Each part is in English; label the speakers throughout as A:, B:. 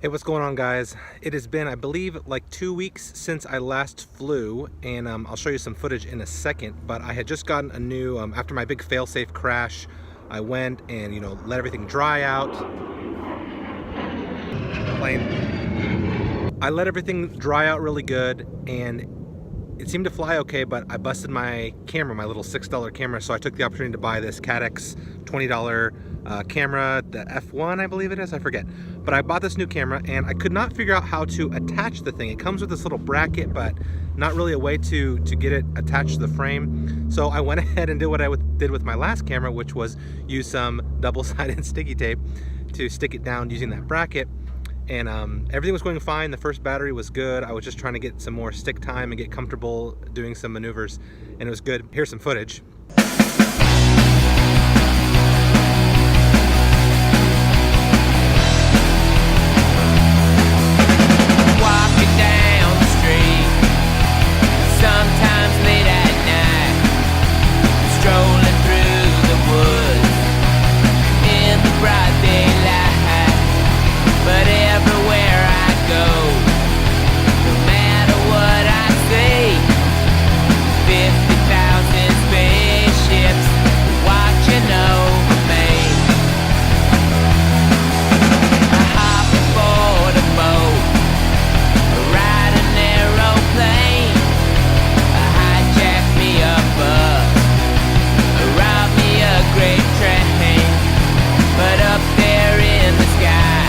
A: Hey, what's going on, guys? It has been, I believe, like 2 weeks since I last flew, and I'll show you some footage in a second, but I had just gotten a new, after my big fail-safe crash, I went and, let everything dry out. I let everything dry out really good, and it seemed to fly okay, but I busted my camera, my little $6 camera, so I took the opportunity to buy this Cadex $20 camera, the F1 I believe it is, I forget. But I bought this new camera and I could not figure out how to attach the thing. It comes with this little bracket, but not really a way to get it attached to the frame. So I went ahead and did what I did with my last camera, which was use some double-sided sticky tape to stick it down using that bracket. And everything was going fine. The first battery was good. I was just trying to get some more stick time and get comfortable doing some maneuvers, and it was good. Here's some footage.
B: Walking down the street, sometimes late at night, strolling through the woods in the broad daylight. But everywhere I go, no matter what I see, 50,000 spaceships watching over me. I hop aboard a boat, I ride an aeroplane, I hijack me a bus, I rob me a great train. But up there in the sky,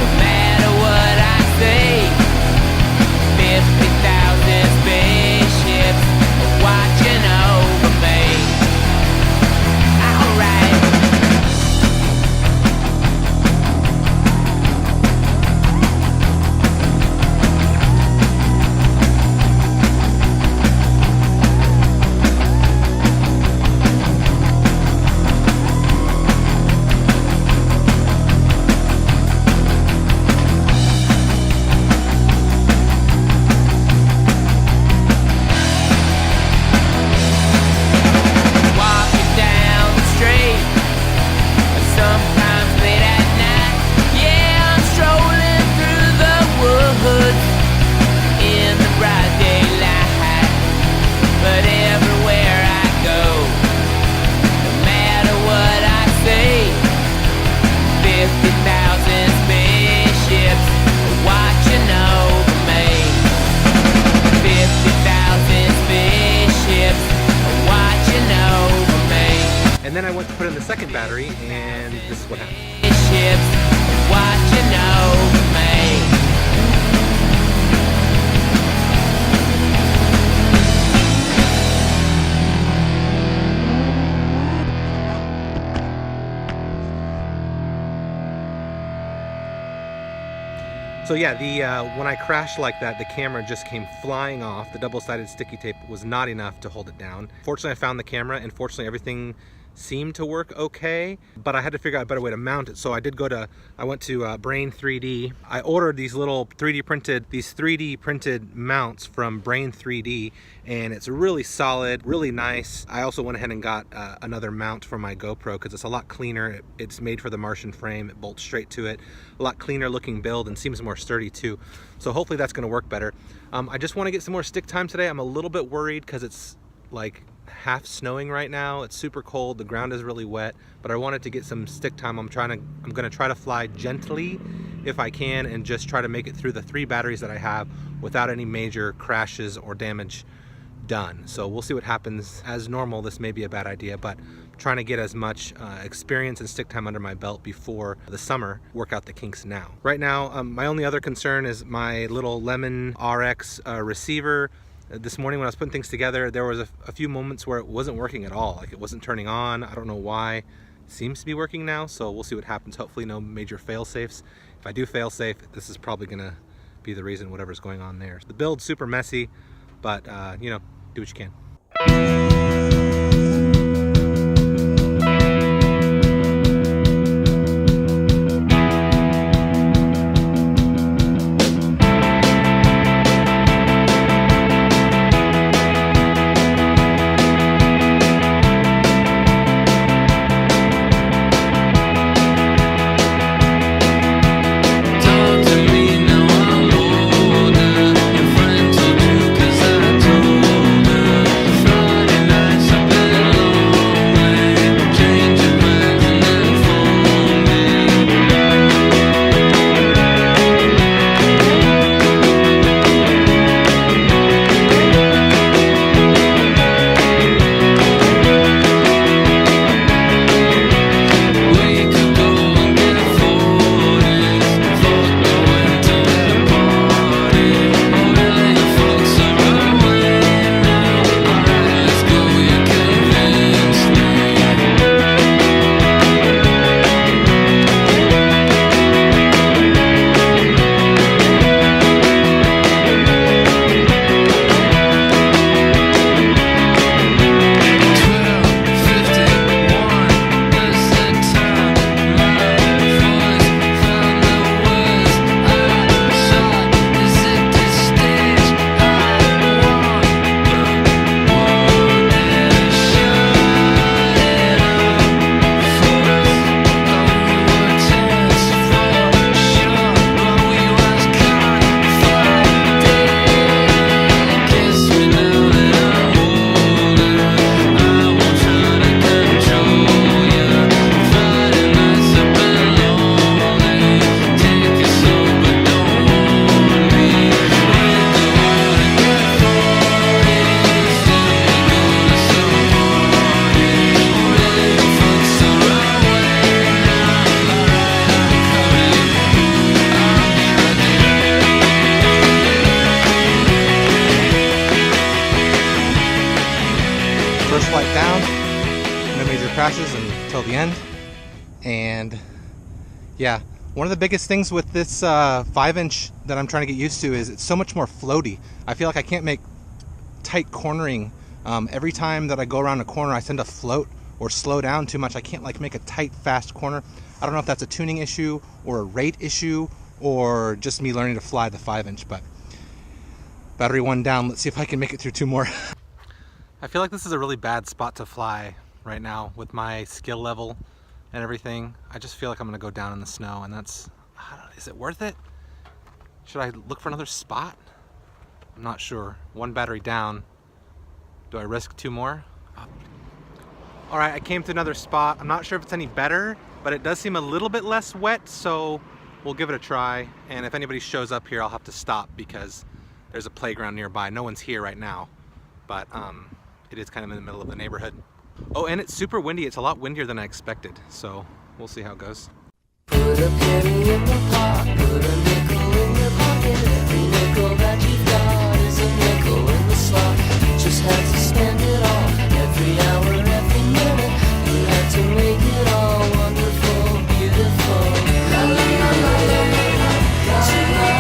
B: no matter what I see, 50,000 spaceships watching over me. Alright.
A: And then I went to put in the second battery, and this is what happened.
B: Ships watching over me.
A: So yeah, when I crashed like that, the camera just came flying off. The double-sided sticky tape was not enough to hold it down. Fortunately, I found the camera, and fortunately, everything seemed to work okay, but I had to figure out a better way to mount it. So I went to Brain 3D. I ordered these little 3D printed mounts from Brain 3D, and it's really solid, really nice. I also went ahead and got another mount for my GoPro because it's a lot cleaner. It's made for the Martian frame. It bolts straight to it. A lot cleaner looking build and seems more sturdy too. So hopefully that's going to work better. I just want to get some more stick time today. I'm a little bit worried because it's like half snowing right now. It's super cold, the ground is really wet, but I wanted to get some stick time. I'm gonna try to fly gently if I can and just try to make it through the 3 batteries that I have without any major crashes or damage done. So we'll see what happens. As normal, this may be a bad idea, but I'm trying to get as much experience and stick time under my belt before the summer, work out the kinks now. Right now, my only other concern is my little Lemon RX receiver. This morning when I was putting things together, there was a few moments where it wasn't working at all. Like it wasn't turning on. I don't know why. It seems to be working now, so we'll see what happens. Hopefully no major fail-safes. If I do fail-safe, this is probably gonna be the reason whatever's going on there. The build's super messy, but do what you can.
B: Don't
A: till the end. And yeah, one of the biggest things with this 5-inch that I'm trying to get used to is it's so much more floaty. I feel like I can't make tight cornering. Every time that I go around a corner, I tend to float or slow down too much. I can't like make a tight, fast corner. I don't know if that's a tuning issue or a rate issue or just me learning to fly the 5-inch, but battery 1 down. Let's see if I can make it through 2 more. I feel like this is a really bad spot to fly right now with my skill level and everything. I just feel like I'm gonna go down in the snow, and that's, I don't know, is it worth it? Should I look for another spot? I'm not sure. 1 battery down. Do I risk 2 more? All right, I came to another spot. I'm not sure if it's any better, but it does seem a little bit less wet, so we'll give it a try. And if anybody shows up here, I'll have to stop because there's a playground nearby. No one's here right now, but it is kind of in the middle of the neighborhood. Oh, and it's super windy. It's a lot windier than I expected, so we'll see how it goes.
B: Put a penny in the pot, put a nickel in your pocket. Every nickel that you've got is a nickel in the slot. You just had to spend it all, every hour, every minute. You had to make it all wonderful, beautiful. La la la la la la, la la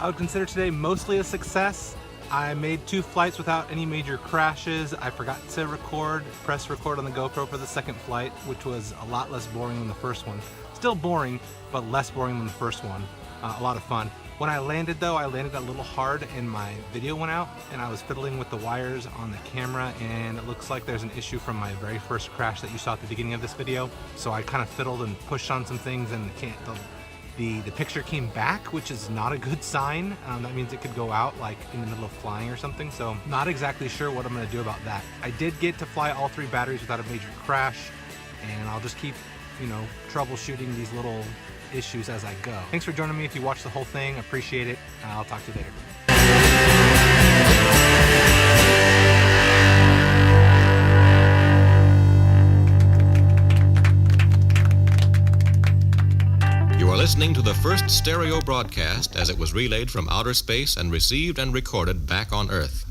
A: I would consider today mostly a success. I made 2 flights without any major crashes. I forgot to press record on the GoPro for the second flight, which was a lot less boring than the first one. Still boring, but less boring than the first one. A lot of fun. When I landed though, I landed a little hard and my video went out, and I was fiddling with the wires on the camera, and it looks like there's an issue from my very first crash that you saw at the beginning of this video. So I kind of fiddled and pushed on some things, and the picture came back, which is not a good sign. That means it could go out like in the middle of flying or something, so not exactly sure what I'm gonna do about that. I did get to fly all 3 batteries without a major crash, and I'll just keep, troubleshooting these little issues as I go. Thanks for joining me. If you watched the whole thing, appreciate it. I'll talk to you later.
C: You are listening to the first stereo broadcast as it was relayed from outer space and received and recorded back on Earth.